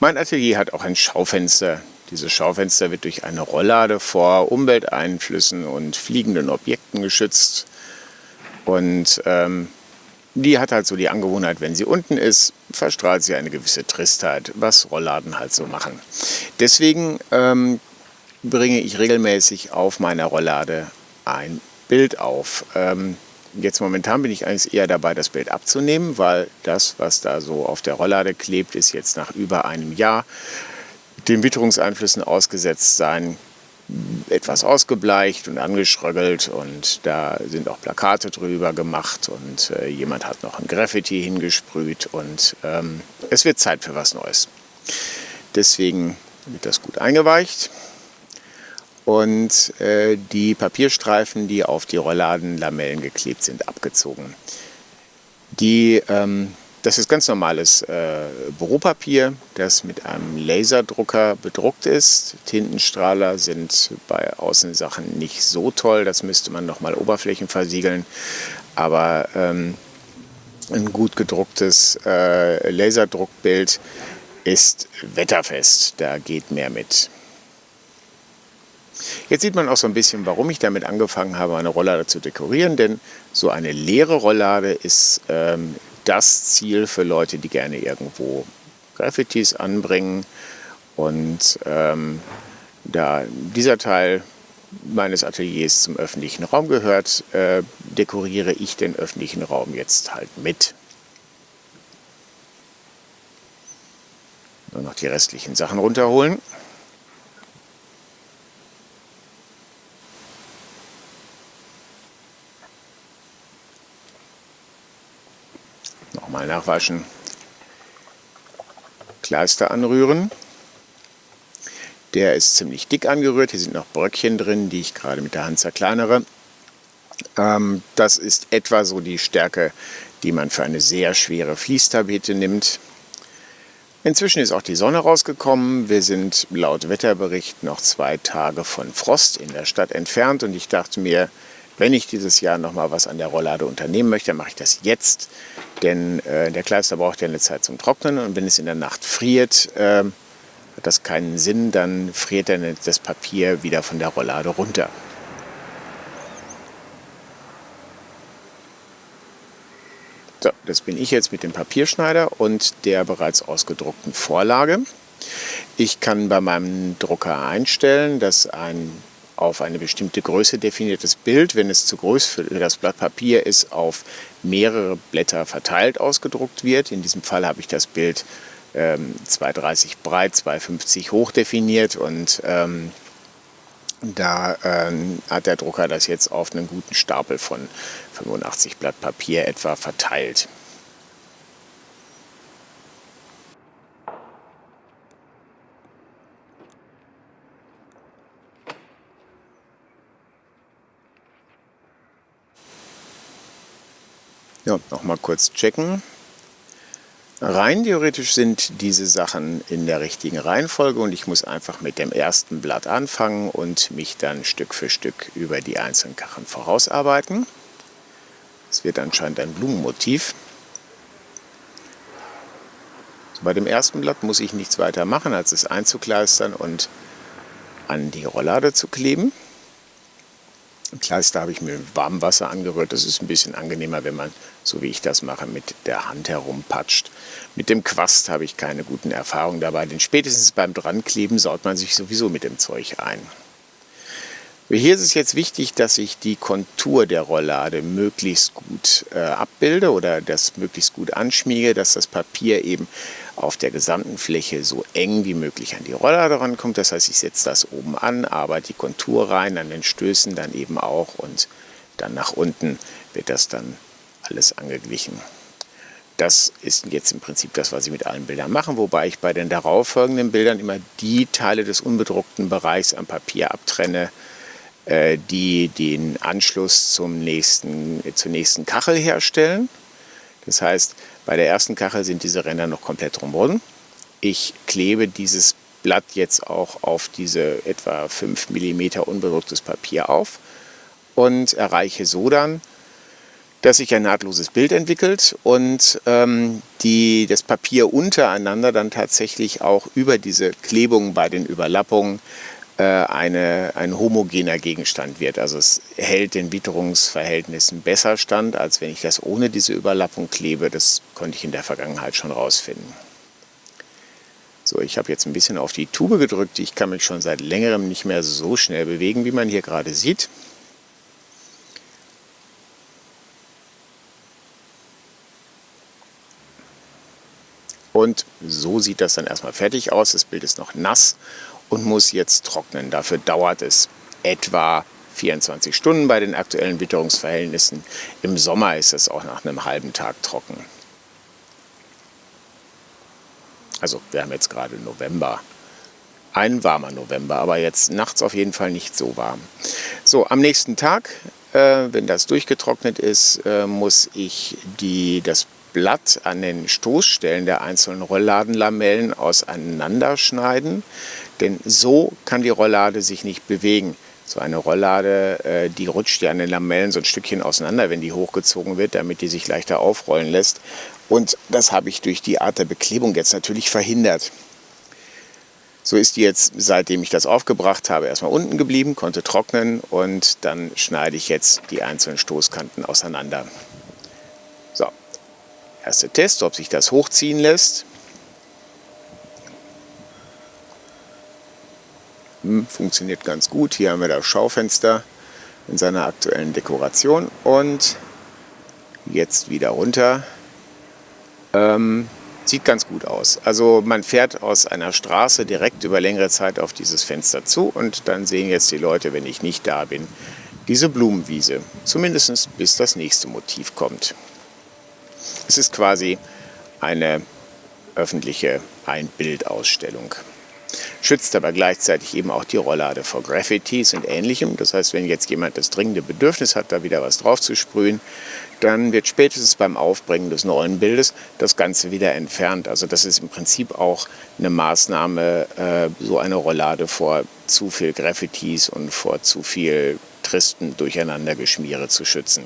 Mein Atelier hat auch ein Schaufenster. Dieses Schaufenster wird durch eine Rolllade vor Umwelteinflüssen und fliegenden Objekten geschützt. Und die hat halt so die Angewohnheit, wenn sie unten ist, verstrahlt sie eine gewisse Tristheit, was Rollladen halt so machen. Deswegen bringe ich regelmäßig auf meiner Rolllade ein Bild auf. Jetzt momentan bin ich eigentlich eher dabei, das Bild abzunehmen, weil das, was da so auf der Rolllade klebt, ist jetzt nach über einem Jahr den Witterungseinflüssen ausgesetzt sein, etwas ausgebleicht und angeschröggelt, und da sind auch Plakate drüber gemacht und jemand hat noch ein Graffiti hingesprüht und es wird Zeit für was Neues. Deswegen wird das gut eingeweicht. Und die Papierstreifen, die auf die Rollladenlamellen geklebt sind, abgezogen. Das ist ganz normales Büropapier, das mit einem Laserdrucker bedruckt ist. Tintenstrahler sind bei Außensachen nicht so toll, das müsste man nochmal Oberflächen versiegeln. Aber ein gut gedrucktes Laserdruckbild ist wetterfest, da geht mehr mit. Jetzt sieht man auch so ein bisschen, warum ich damit angefangen habe, eine Rolllade zu dekorieren, denn so eine leere Rolllade ist das Ziel für Leute, die gerne irgendwo Graffitis anbringen. Und da dieser Teil meines Ateliers zum öffentlichen Raum gehört, dekoriere ich den öffentlichen Raum jetzt halt mit. Nur noch die restlichen Sachen runterholen. Nochmal nachwaschen, Kleister anrühren. Der ist ziemlich dick angerührt, hier sind noch Bröckchen drin, die ich gerade mit der Hand zerkleinere. Das ist etwa so die Stärke, die man für eine sehr schwere Fließtapete nimmt. Inzwischen ist auch die Sonne rausgekommen. Wir sind laut Wetterbericht noch 2 Tage von Frost in der Stadt entfernt und ich dachte mir, wenn ich dieses Jahr noch mal was an der Rolllade unternehmen möchte, dann mache ich das jetzt. Denn der Kleister braucht ja eine Zeit zum Trocknen und wenn es in der Nacht friert, hat das keinen Sinn, dann friert dann das Papier wieder von der Rolllade runter. So, das bin ich jetzt mit dem Papierschneider und der bereits ausgedruckten Vorlage. Ich kann bei meinem Drucker einstellen, dass ein auf eine bestimmte Größe definiertes Bild, wenn es zu groß für das Blatt Papier ist, auf mehrere Blätter verteilt ausgedruckt wird. In diesem Fall habe ich das Bild 2,30 breit, 2,50 hoch definiert und da hat der Drucker das jetzt auf einen guten Stapel von 85 Blatt Papier etwa verteilt. Ja, nochmal kurz checken. Rein theoretisch sind diese Sachen in der richtigen Reihenfolge und ich muss einfach mit dem ersten Blatt anfangen und mich dann Stück für Stück über die einzelnen Kacheln vorausarbeiten. Es wird anscheinend ein Blumenmotiv. Bei dem ersten Blatt muss ich nichts weiter machen, als es einzukleistern und an die Rolllade zu kleben. Ein Kleister habe ich mit warmem Wasser angerührt. Das ist ein bisschen angenehmer, wenn man, so wie ich das mache, mit der Hand herumpatscht. Mit dem Quast habe ich keine guten Erfahrungen dabei, denn spätestens beim Drankleben saut man sich sowieso mit dem Zeug ein. Hier ist es jetzt wichtig, dass ich die Kontur der Rolllade möglichst gut abbilde oder das möglichst gut anschmiege, dass das Papier eben auf der gesamten Fläche so eng wie möglich an die Rolllade rankommt. Das heißt, ich setze das oben an, arbeite die Kontur rein, an den Stößen dann eben auch und dann nach unten wird das dann alles angeglichen. Das ist jetzt im Prinzip das, was ich mit allen Bildern mache, wobei ich bei den darauffolgenden Bildern immer die Teile des unbedruckten Bereichs am Papier abtrenne, die den Anschluss zur nächsten Kachel herstellen. Das heißt, bei der ersten Kachel sind diese Ränder noch komplett drumherum. Ich klebe dieses Blatt jetzt auch auf diese etwa 5 mm unbedrucktes Papier auf und erreiche so dann, dass sich ein nahtloses Bild entwickelt und das Papier untereinander dann tatsächlich auch über diese Klebungen bei den Überlappungen ein homogener Gegenstand wird. Also es hält den Witterungsverhältnissen besser stand, als wenn ich das ohne diese Überlappung klebe. Das konnte ich in der Vergangenheit schon rausfinden. So, ich habe jetzt ein bisschen auf die Tube gedrückt. Ich kann mich schon seit längerem nicht mehr so schnell bewegen, wie man hier gerade sieht. Und so sieht das dann erstmal fertig aus. Das Bild ist noch nass und muss jetzt trocknen. Dafür dauert es etwa 24 Stunden bei den aktuellen Witterungsverhältnissen. Im Sommer ist es auch nach einem halben Tag trocken. Also wir haben jetzt gerade November. Ein warmer November, aber jetzt nachts auf jeden Fall nicht so warm. So, am nächsten Tag, wenn das durchgetrocknet ist, muss ich das Blatt an den Stoßstellen der einzelnen Rollladenlamellen auseinanderschneiden, denn so kann die Rolllade sich nicht bewegen. So eine Rolllade, die rutscht ja an den Lamellen so ein Stückchen auseinander, wenn die hochgezogen wird, damit die sich leichter aufrollen lässt. Und das habe ich durch die Art der Beklebung jetzt natürlich verhindert. So ist die jetzt, seitdem ich das aufgebracht habe, erstmal unten geblieben, konnte trocknen und dann schneide ich jetzt die einzelnen Stoßkanten auseinander. So, erster Test, ob sich das hochziehen lässt. Funktioniert ganz gut. Hier haben wir das Schaufenster in seiner aktuellen Dekoration und jetzt wieder runter. Sieht ganz gut aus. Also man fährt aus einer Straße direkt über längere Zeit auf dieses Fenster zu und dann sehen jetzt die Leute, wenn ich nicht da bin, diese Blumenwiese. Zumindest bis das nächste Motiv kommt. Es ist quasi eine öffentliche Einbildausstellung. Schützt aber gleichzeitig eben auch die Rolllade vor Graffitis und Ähnlichem. Das heißt, wenn jetzt jemand das dringende Bedürfnis hat, da wieder was drauf zu sprühen, dann wird spätestens beim Aufbringen des neuen Bildes das Ganze wieder entfernt. Also das ist im Prinzip auch eine Maßnahme, so eine Rolllade vor zu viel Graffitis und vor zu viel tristen Durcheinandergeschmiere zu schützen.